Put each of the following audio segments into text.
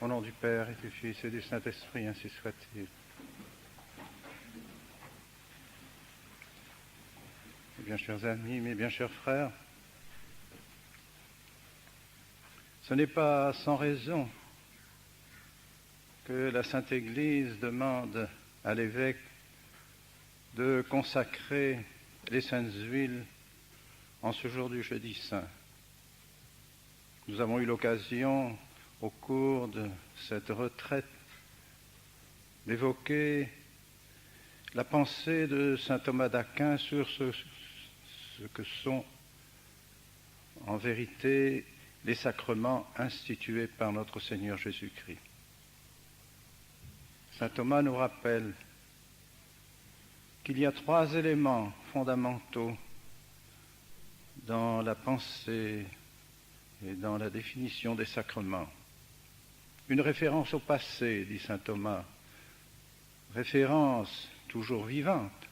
Au nom du Père et du Fils et du Saint-Esprit, ainsi soit-il. Mes bien chers amis, mes bien chers frères, ce n'est pas sans raison que la Sainte Église demande à l'évêque de consacrer les saintes huiles en ce jour du jeudi saint. Nous avons eu l'occasion, au cours de cette retraite, d'évoquer la pensée de saint Thomas d'Aquin sur ce que sont en vérité les sacrements institués par notre Seigneur Jésus-Christ. Saint Thomas nous rappelle qu'il y a 3 éléments fondamentaux dans la pensée et dans la définition des sacrements. Une référence au passé, dit saint Thomas, référence toujours vivante,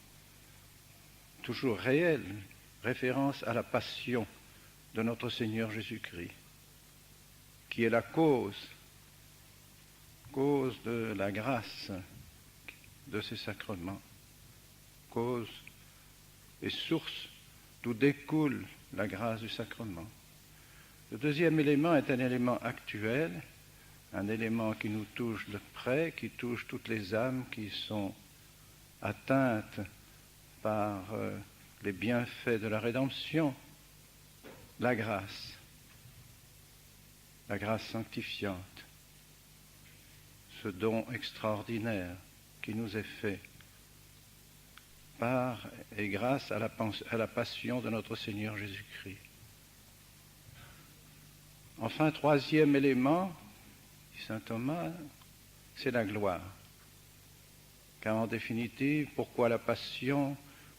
toujours réelle, référence à la passion de notre Seigneur Jésus-Christ, qui est la cause de la grâce de ces sacrements, cause et source d'où découle la grâce du sacrement. Le deuxième élément est un élément actuel, un élément qui nous touche de près, qui touche toutes les âmes qui sont atteintes par les bienfaits de la rédemption, la grâce sanctifiante, ce don extraordinaire qui nous est fait par et grâce à la passion de notre Seigneur Jésus-Christ. Enfin, 3e élément, dit saint Thomas, c'est la gloire. Car en définitive, pourquoi la passion,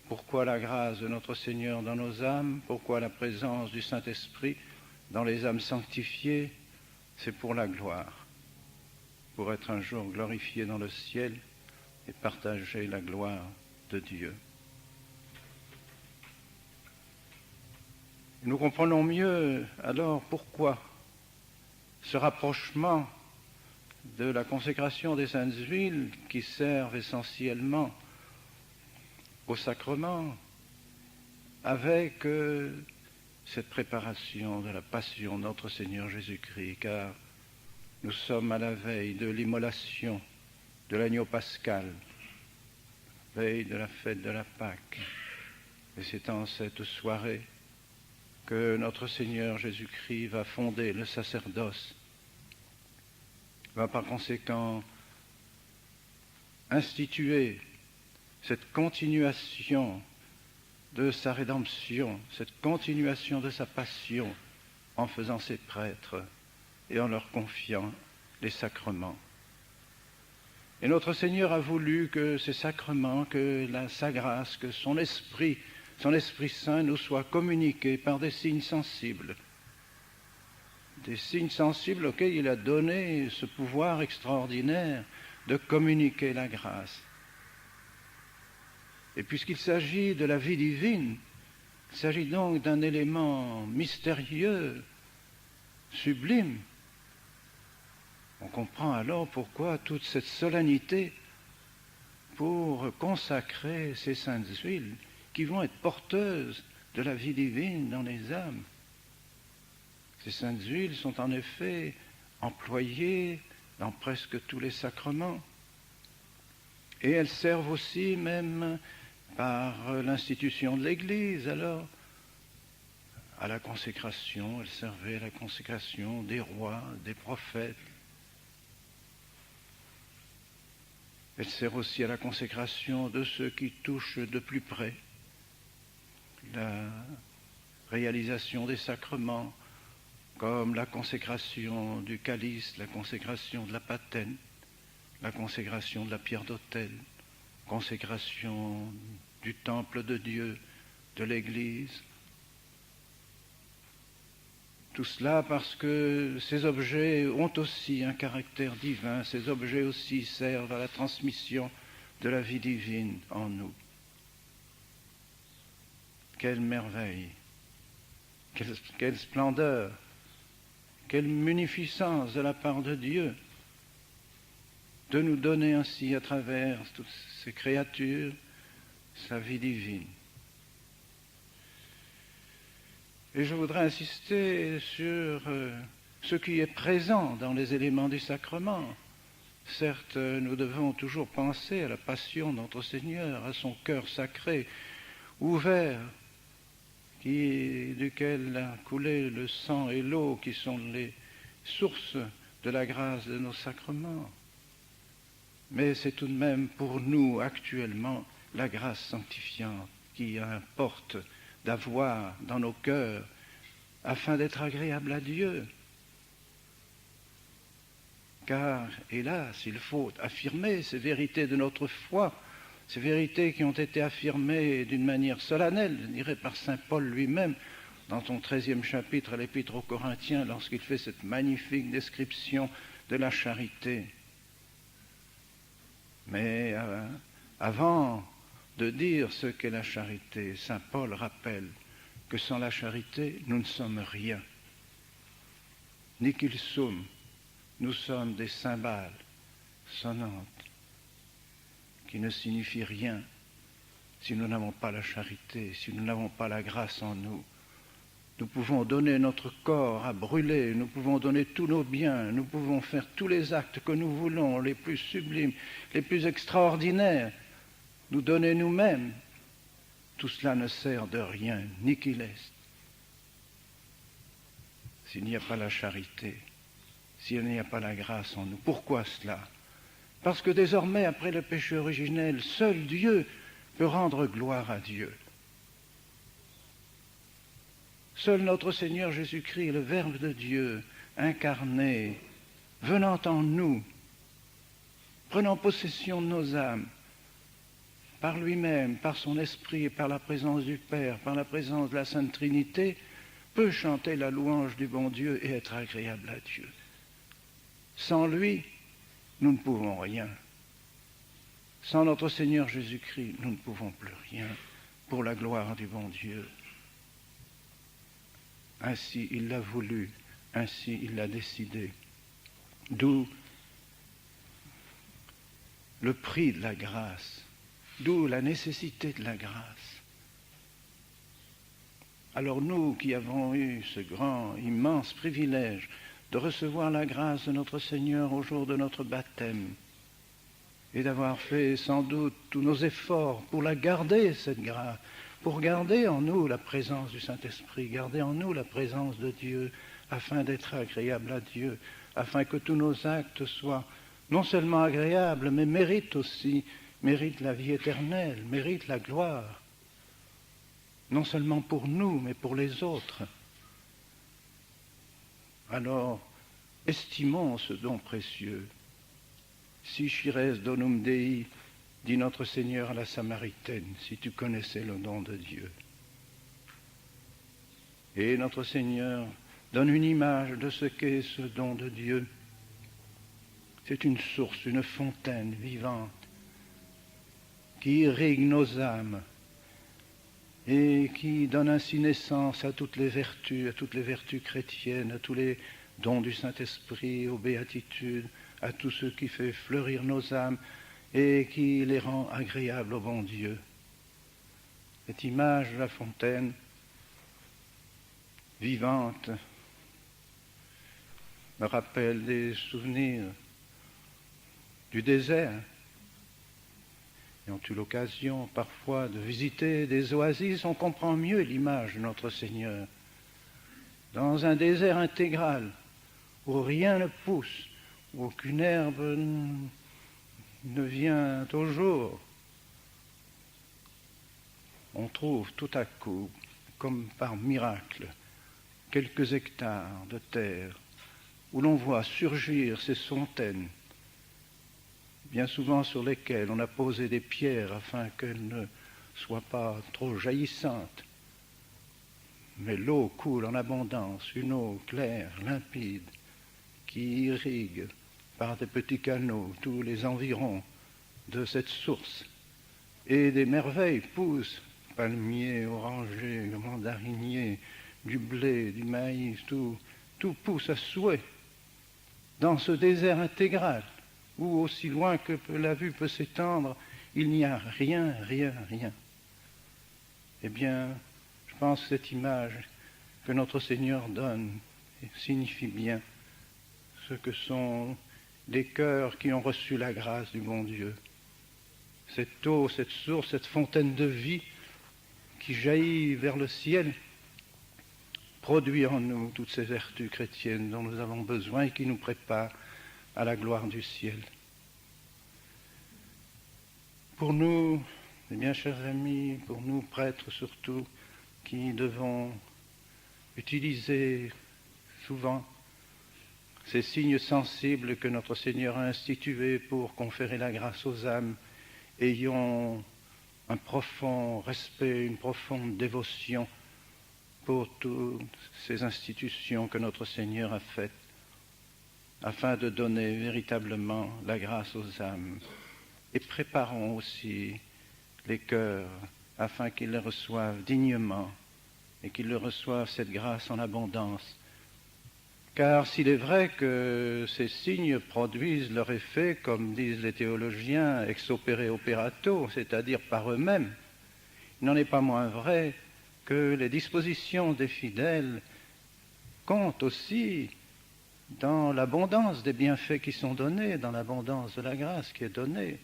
pourquoi la grâce de notre Seigneur dans nos âmes, pourquoi la présence du Saint-Esprit dans les âmes sanctifiées? C'est pour la gloire, pour être un jour glorifié dans le ciel et partager la gloire de Dieu. Nous comprenons mieux alors pourquoi ce rapprochement de la consécration des saintes huiles qui servent essentiellement au sacrement avec cette préparation de la passion de notre Seigneur Jésus-Christ, car nous sommes à la veille de l'immolation de l'agneau pascal, veille de la fête de la Pâque. Et c'est en cette soirée que notre Seigneur Jésus-Christ va fonder le sacerdoce, va par conséquent instituer cette continuation de sa rédemption, cette continuation de sa passion en faisant ses prêtres et en leur confiant les sacrements. Et notre Seigneur a voulu que ces sacrements, que sa grâce, que son Esprit Saint nous soit communiqué par des signes sensibles auxquels il a donné ce pouvoir extraordinaire de communiquer la grâce. Et puisqu'il s'agit de la vie divine, il s'agit donc d'un élément mystérieux, sublime, on comprend alors pourquoi toute cette solennité pour consacrer ces saintes huiles qui vont être porteuses de la vie divine dans les âmes. Ces saintes huiles sont en effet employées dans presque tous les sacrements. Et elles servent aussi même par l'institution de l'Église, alors, à la consécration. Elles servaient à la consécration des rois, des prophètes. Elle sert aussi à la consécration de ceux qui touchent de plus près la réalisation des sacrements, comme la consécration du calice, la consécration de la patène, la consécration de la pierre d'autel, consécration du temple de Dieu, de l'Église. Tout cela parce que ces objets ont aussi un caractère divin, ces objets aussi servent à la transmission de la vie divine en nous. Quelle merveille, quelle splendeur, quelle munificence de la part de Dieu de nous donner ainsi à travers toutes ces créatures sa vie divine. Et je voudrais insister sur ce qui est présent dans les éléments du sacrement. Certes, nous devons toujours penser à la passion de notre Seigneur, à son cœur sacré, ouvert, duquel a coulé le sang et l'eau, qui sont les sources de la grâce de nos sacrements. Mais c'est tout de même pour nous actuellement la grâce sanctifiante qui importe d'avoir dans nos cœurs afin d'être agréable à Dieu. Car, hélas, il faut affirmer ces vérités de notre foi, ces vérités qui ont été affirmées d'une manière solennelle, je dirais par saint Paul lui-même, dans son 13e chapitre à l'Épître aux Corinthiens, lorsqu'il fait cette magnifique description de la charité. Mais avant de dire ce qu'est la charité, saint Paul rappelle que sans la charité, nous ne sommes rien. Ni qu'il sum, nous sommes des cymbales sonnantes qui ne signifient rien si nous n'avons pas la charité, si nous n'avons pas la grâce en nous. Nous pouvons donner notre corps à brûler, nous pouvons donner tous nos biens, nous pouvons faire tous les actes que nous voulons, les plus sublimes, les plus extraordinaires, nous donner nous-mêmes. Tout cela ne sert de rien, ni qu'il est. S'il n'y a pas la charité, s'il n'y a pas la grâce en nous. Pourquoi cela? Parce que désormais, après le péché originel, seul Dieu peut rendre gloire à Dieu. Seul notre Seigneur Jésus-Christ, le Verbe de Dieu, incarné, venant en nous, prenant possession de nos âmes, par lui-même, par son esprit et par la présence du Père, par la présence de la Sainte Trinité, peut chanter la louange du bon Dieu et être agréable à Dieu. Sans lui, nous ne pouvons rien. Sans notre Seigneur Jésus-Christ, nous ne pouvons plus rien pour la gloire du bon Dieu. Ainsi il l'a voulu, ainsi il l'a décidé. D'où le prix de la grâce, d'où la nécessité de la grâce. Alors nous qui avons eu ce grand, immense privilège de recevoir la grâce de notre Seigneur au jour de notre baptême et d'avoir fait sans doute tous nos efforts pour la garder, cette grâce, pour garder en nous la présence du Saint-Esprit, garder en nous la présence de Dieu, afin d'être agréable à Dieu, afin que tous nos actes soient non seulement agréables, mais méritent la vie éternelle, méritent la gloire, non seulement pour nous, mais pour les autres. Alors, estimons ce don précieux. Si chires donum Dei, dit notre Seigneur à la Samaritaine, si tu connaissais le don de Dieu. Et notre Seigneur donne une image de ce qu'est ce don de Dieu. C'est une source, une fontaine vivante qui irrigue nos âmes et qui donne ainsi naissance à toutes les vertus chrétiennes, à tous les dons du Saint-Esprit, aux béatitudes, à tout ce qui fait fleurir nos âmes et qui les rend agréables au bon Dieu. Cette image de la fontaine vivante me rappelle des souvenirs du désert. Ayant eu l'occasion parfois de visiter des oasis, on comprend mieux l'image de notre Seigneur. Dans un désert intégral, où rien ne pousse, où aucune herbe ne vient au jour, on trouve tout à coup, comme par miracle, quelques hectares de terre où l'on voit surgir ces fontaines, bien souvent sur lesquelles on a posé des pierres afin qu'elles ne soient pas trop jaillissantes. Mais l'eau coule en abondance, une eau claire, limpide, qui irrigue par des petits canaux tous les environs de cette source. Et des merveilles poussent, palmiers, orangers, mandariniers, du blé, du maïs, tout pousse à souhait dans ce désert intégral où aussi loin que la vue peut s'étendre, il n'y a rien, rien, rien. Eh bien, je pense que cette image que notre Seigneur donne signifie bien ce que sont les cœurs qui ont reçu la grâce du bon Dieu. Cette eau, cette source, cette fontaine de vie qui jaillit vers le ciel, produit en nous toutes ces vertus chrétiennes dont nous avons besoin et qui nous préparent à la gloire du ciel. Pour nous, mes bien chers amis, pour nous prêtres surtout, qui devons utiliser souvent ces signes sensibles que notre Seigneur a institués pour conférer la grâce aux âmes, ayons un profond respect, une profonde dévotion pour toutes ces institutions que notre Seigneur a faites, afin de donner véritablement la grâce aux âmes. Et préparons aussi les cœurs afin qu'ils les reçoivent dignement et qu'ils le reçoivent cette grâce en abondance. Car s'il est vrai que ces signes produisent leur effet, comme disent les théologiens, ex opere operato, c'est-à-dire par eux-mêmes, il n'en est pas moins vrai que les dispositions des fidèles comptent aussi dans l'abondance des bienfaits qui sont donnés, dans l'abondance de la grâce qui est donnée.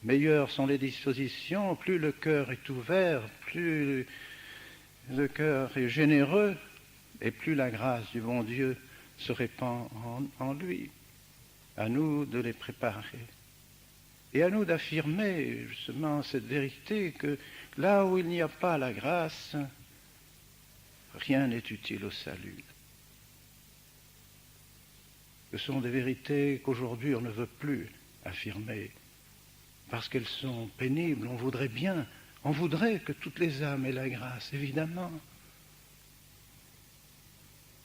Meilleures sont les dispositions, plus le cœur est ouvert, plus le cœur est généreux, et plus la grâce du bon Dieu se répand en lui. À nous de les préparer. Et à nous d'affirmer justement cette vérité que là où il n'y a pas la grâce, rien n'est utile au salut. Ce sont des vérités qu'aujourd'hui on ne veut plus affirmer, parce qu'elles sont pénibles. On voudrait que toutes les âmes aient la grâce, évidemment.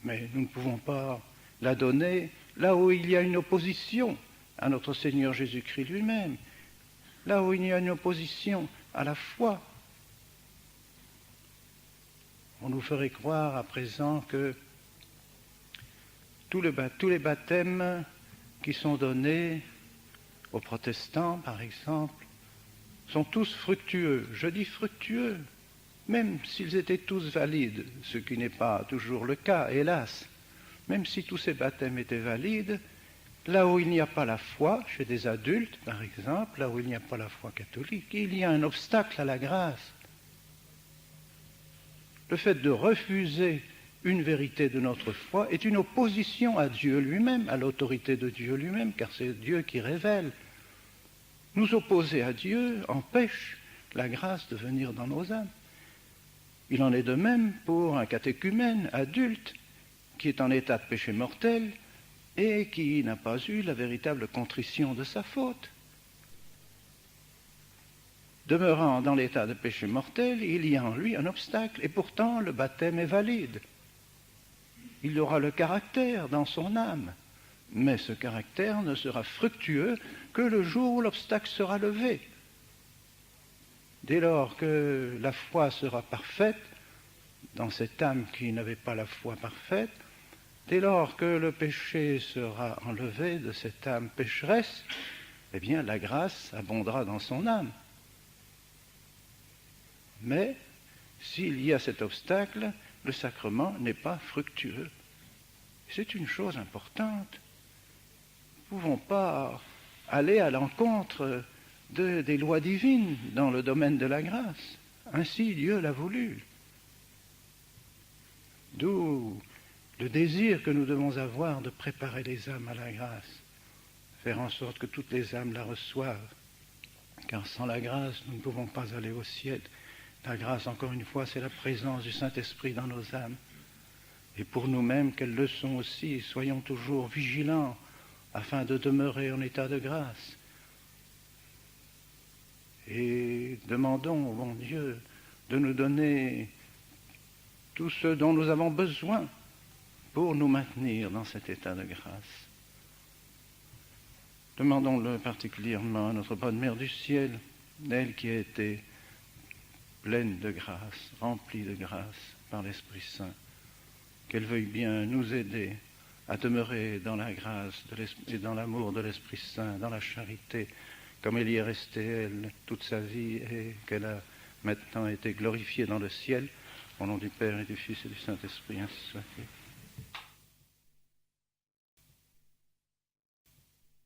Mais nous ne pouvons pas la donner là où il y a une opposition à notre Seigneur Jésus-Christ lui-même, là où il y a une opposition à la foi. On nous ferait croire à présent que tous les baptêmes qui sont donnés aux protestants, par exemple, sont tous fructueux. Je dis fructueux, même s'ils étaient tous valides, ce qui n'est pas toujours le cas, hélas. Même si tous ces baptêmes étaient valides, là où il n'y a pas la foi, chez des adultes, par exemple, là où il n'y a pas la foi catholique, il y a un obstacle à la grâce. Le fait de refuser une vérité de notre foi est une opposition à Dieu lui-même, à l'autorité de Dieu lui-même, car c'est Dieu qui révèle. Nous opposer à Dieu empêche la grâce de venir dans nos âmes. Il en est de même pour un catéchumène adulte qui est en état de péché mortel et qui n'a pas eu la véritable contrition de sa faute. Demeurant dans l'état de péché mortel, il y a en lui un obstacle, et pourtant le baptême est valide. Il aura le caractère dans son âme, mais ce caractère ne sera fructueux que le jour où l'obstacle sera levé. Dès lors que la foi sera parfaite, dans cette âme qui n'avait pas la foi parfaite, dès lors que le péché sera enlevé de cette âme pécheresse, eh bien la grâce abondera dans son âme. Mais s'il y a cet obstacle, le sacrement n'est pas fructueux. C'est une chose importante. Nous ne pouvons pas aller à l'encontre des lois divines dans le domaine de la grâce. Ainsi Dieu l'a voulu. D'où le désir que nous devons avoir de préparer les âmes à la grâce, faire en sorte que toutes les âmes la reçoivent. Car sans la grâce, nous ne pouvons pas aller au ciel. La grâce, encore une fois, c'est la présence du Saint-Esprit dans nos âmes. Et pour nous-mêmes, quelle leçon aussi, soyons toujours vigilants afin de demeurer en état de grâce. Et demandons au bon Dieu de nous donner tout ce dont nous avons besoin pour nous maintenir dans cet état de grâce. Demandons-le particulièrement à notre bonne Mère du ciel, elle qui a été pleine de grâce, remplie de grâce par l'Esprit Saint, qu'elle veuille bien nous aider à demeurer dans la grâce et dans l'amour de l'Esprit Saint, dans la charité, comme elle y est restée, elle, toute sa vie, et qu'elle a maintenant été glorifiée dans le ciel, au nom du Père et du Fils et du Saint-Esprit, ainsi soit-il.